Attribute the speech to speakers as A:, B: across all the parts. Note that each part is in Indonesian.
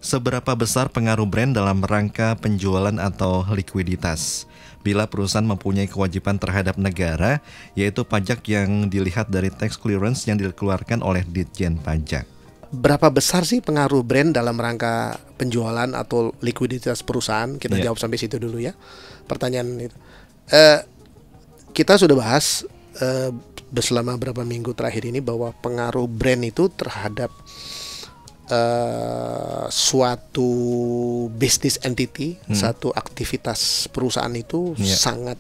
A: Seberapa besar pengaruh brand dalam rangka penjualan atau likuiditas? Bila perusahaan mempunyai kewajiban terhadap negara, yaitu pajak yang dilihat dari tax clearance yang dikeluarkan oleh Ditjen Pajak.
B: Berapa besar sih pengaruh brand dalam rangka penjualan atau likuiditas perusahaan? Kita jawab sampai situ dulu ya. Pertanyaan itu. Kita sudah bahas selama beberapa minggu terakhir ini bahwa pengaruh brand itu terhadap suatu business entity, satu aktivitas perusahaan itu sangat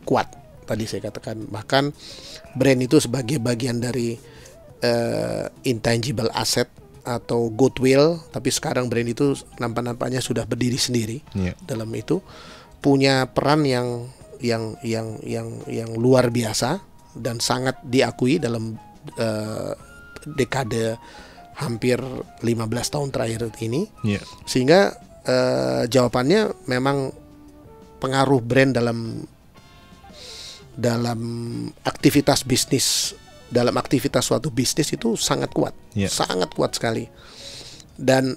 B: kuat. Tadi saya katakan bahkan brand itu sebagai bagian dari intangible asset atau goodwill, tapi sekarang brand itu nampak-nampaknya sudah berdiri sendiri. Dalam itu punya peran yang luar biasa dan sangat diakui dalam dekade hampir 15 tahun terakhir ini. Sehingga jawabannya memang pengaruh brand dalam aktivitas bisnis, dalam aktivitas suatu bisnis itu sangat kuat. Sangat kuat sekali. Dan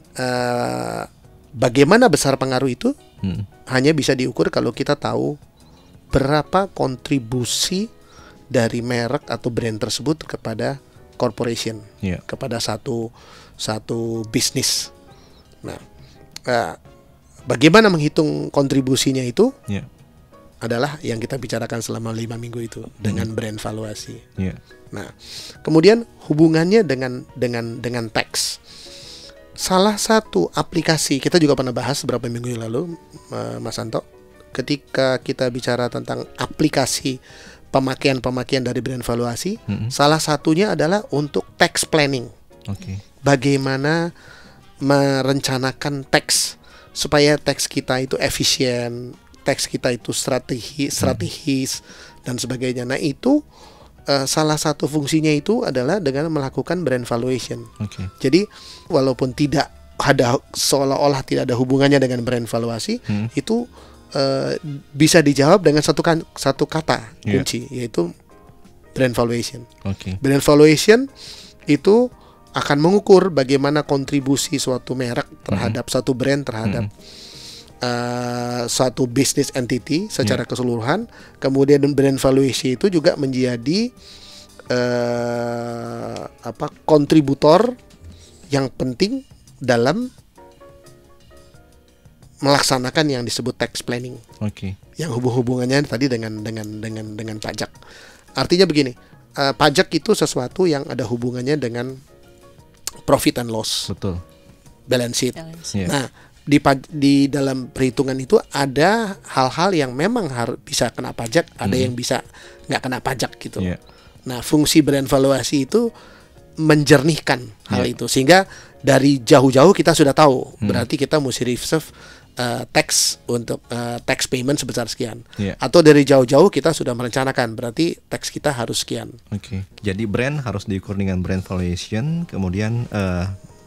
B: bagaimana besar pengaruh itu hanya bisa diukur kalau kita tahu berapa kontribusi dari merek atau brand tersebut kepada corporation, kepada satu bisnis. Nah, bagaimana menghitung kontribusinya itu adalah yang kita bicarakan selama 5 minggu itu dengan brand valuasi. Nah, kemudian hubungannya dengan tax. Salah satu aplikasi kita juga pernah bahas beberapa minggu yang lalu, Mas Anto, ketika kita bicara tentang aplikasi pemakaian dari brand valuasi, salah satunya adalah untuk tax planning. Bagaimana merencanakan tax supaya tax kita itu efisien, tax kita itu strategis dan sebagainya. Nah, itu salah satu fungsinya itu adalah dengan melakukan brand valuation. Jadi walaupun tidak ada, seolah-olah tidak ada hubungannya dengan brand valuasi, itu bisa dijawab dengan satu kata kunci, yaitu brand valuation. Brand valuation itu akan mengukur bagaimana kontribusi suatu merek terhadap satu brand, terhadap suatu business entity secara keseluruhan. Kemudian brand valuation itu juga menjadi kontributor yang penting dalam melaksanakan yang disebut tax planning. Yang hubungannya tadi dengan pajak. Artinya begini, pajak itu sesuatu yang ada hubungannya dengan profit and loss. Balance sheet. Nah, di dalam perhitungan itu ada hal-hal yang memang harus bisa kena pajak, ada yang bisa nggak kena pajak gitu. Nah, fungsi brand valuasi itu menjernihkan hal itu, sehingga dari jauh-jauh kita sudah tahu berarti kita mesti reserve tax untuk tax payment sebesar sekian. Atau dari jauh-jauh kita sudah merencanakan berarti tax kita harus sekian.
A: Jadi brand harus diukur dengan brand valuation, kemudian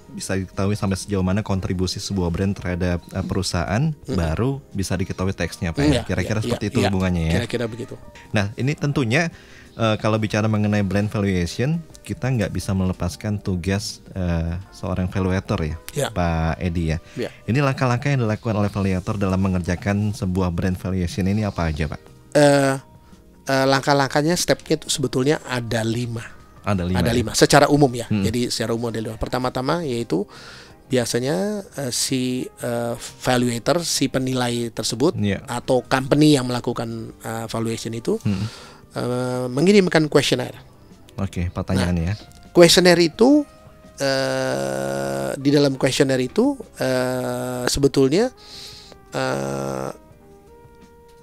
A: bisa diketahui sampai sejauh mana kontribusi sebuah brand terhadap perusahaan, baru bisa diketahui taxnya, Pak. Kira-kira seperti itu hubungannya ya.
B: Kira-kira begitu.
A: Nah, ini tentunya kalau bicara mengenai brand valuation, kita nggak bisa melepaskan tugas seorang valuator ya, Pak Edi ya. Ini langkah-langkah yang dilakukan oleh valuator dalam mengerjakan sebuah brand valuation ini apa aja, Pak?
B: Langkah-langkahnya, stepnya itu sebetulnya ada 5. Ada 5 secara umum ya. Jadi secara umum ada 5. Pertama-tama yaitu biasanya si valuator, si penilai tersebut atau company yang melakukan valuation itu mengirimkan kuesioner.
A: Pertanyaan ya.
B: Kuesioner itu di dalam kuesioner itu sebetulnya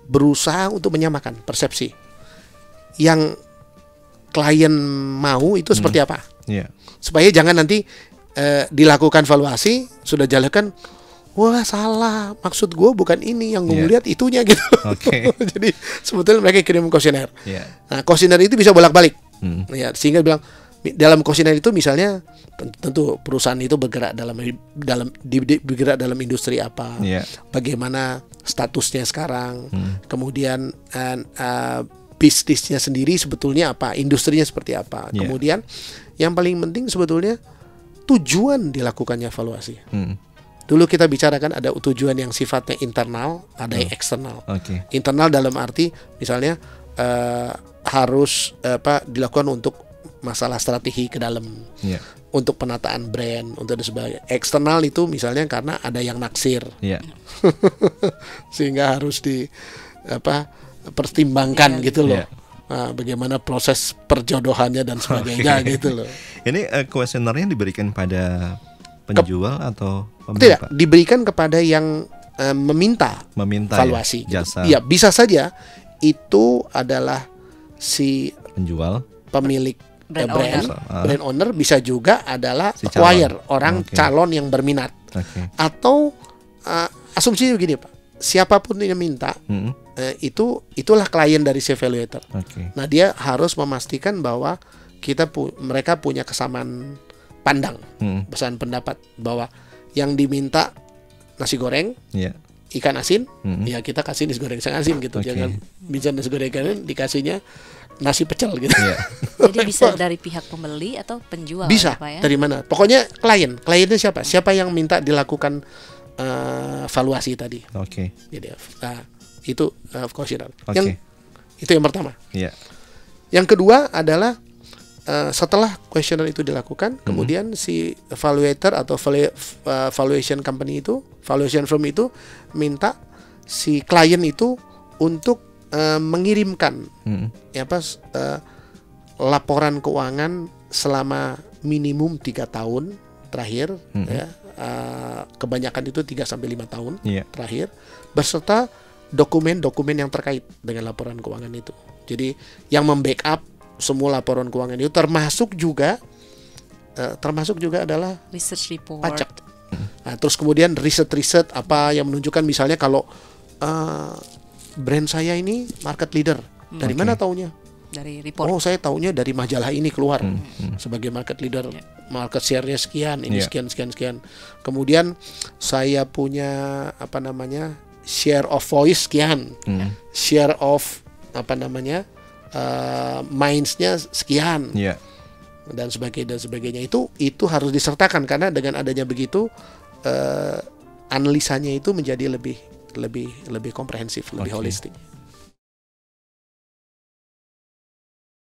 B: berusaha untuk menyamakan persepsi yang klien mau itu seperti apa, supaya jangan nanti dilakukan valuasi sudah jalankan, wah salah, maksud gue bukan ini, yang gue lihat itunya gitu. Jadi sebetulnya mereka kirim kuesioner. Nah, kuesioner itu bisa bolak-balik, sehingga bilang dalam kuesioner itu misalnya tentu perusahaan itu bergerak dalam industri apa, bagaimana statusnya sekarang, kemudian bisnisnya sendiri sebetulnya apa, industrinya seperti apa. Kemudian yang paling penting sebetulnya tujuan dilakukannya evaluasi. Dulu kita bicarakan ada tujuan yang sifatnya internal, ada yang eksternal. Internal dalam arti misalnya harus dilakukan untuk masalah strategi ke dalam, untuk penataan brand, untuk dan sebagainya. Eksternal itu misalnya karena ada yang naksir, sehingga harus pertimbangkan gitu loh. Bagaimana proses perjodohannya dan sebagainya gitu loh.
A: Ini kuesionernya diberikan pada penjual atau
B: tidak, diberikan kepada yang meminta valuasi
A: jasa.
B: Ya, bisa saja itu adalah si
A: penjual,
B: pemilik brand owner, bisa juga adalah si acquire, orang calon yang berminat. Atau asumsinya begini Pak, siapapun yang minta itulah klien dari si evaluator. Nah, dia harus memastikan bahwa mereka punya kesamaan pandang, pesan pendapat bahwa yang diminta nasi goreng, ikan asin, ya kita kasih nasi goreng ikan asin gitu. Jangan bisa nasi goreng ikan asin dikasihnya nasi pecel gitu.
C: Jadi bisa dari pihak pembeli atau penjual?
B: Bisa, dari mana? Pokoknya kliennya siapa? Siapa yang minta dilakukan valuasi tadi. Jadi itu questionnaire. Itu yang pertama. Yang kedua adalah setelah questionnaire itu dilakukan, kemudian si evaluator atau valuation company itu, valuation firm itu minta si klien itu untuk mengirimkan laporan keuangan selama minimum 3 tahun terakhir, kebanyakan itu 3-5 tahun terakhir, beserta dokumen-dokumen yang terkait dengan laporan keuangan itu. Jadi yang membackup semua laporan keuangan itu termasuk juga adalah
C: research report,
B: pajak. Nah, terus kemudian riset apa yang menunjukkan misalnya kalau brand saya ini market leader, dari mana taunya?
C: Dari report.
B: Oh, saya taunya dari majalah ini keluar sebagai market leader, market share-nya sekian, ini sekian. Kemudian saya punya share of voice sekian, share of minds-nya sekian, dan sebagainya. Itu harus disertakan, karena dengan adanya begitu analisanya itu menjadi lebih komprehensif, lebih holistik.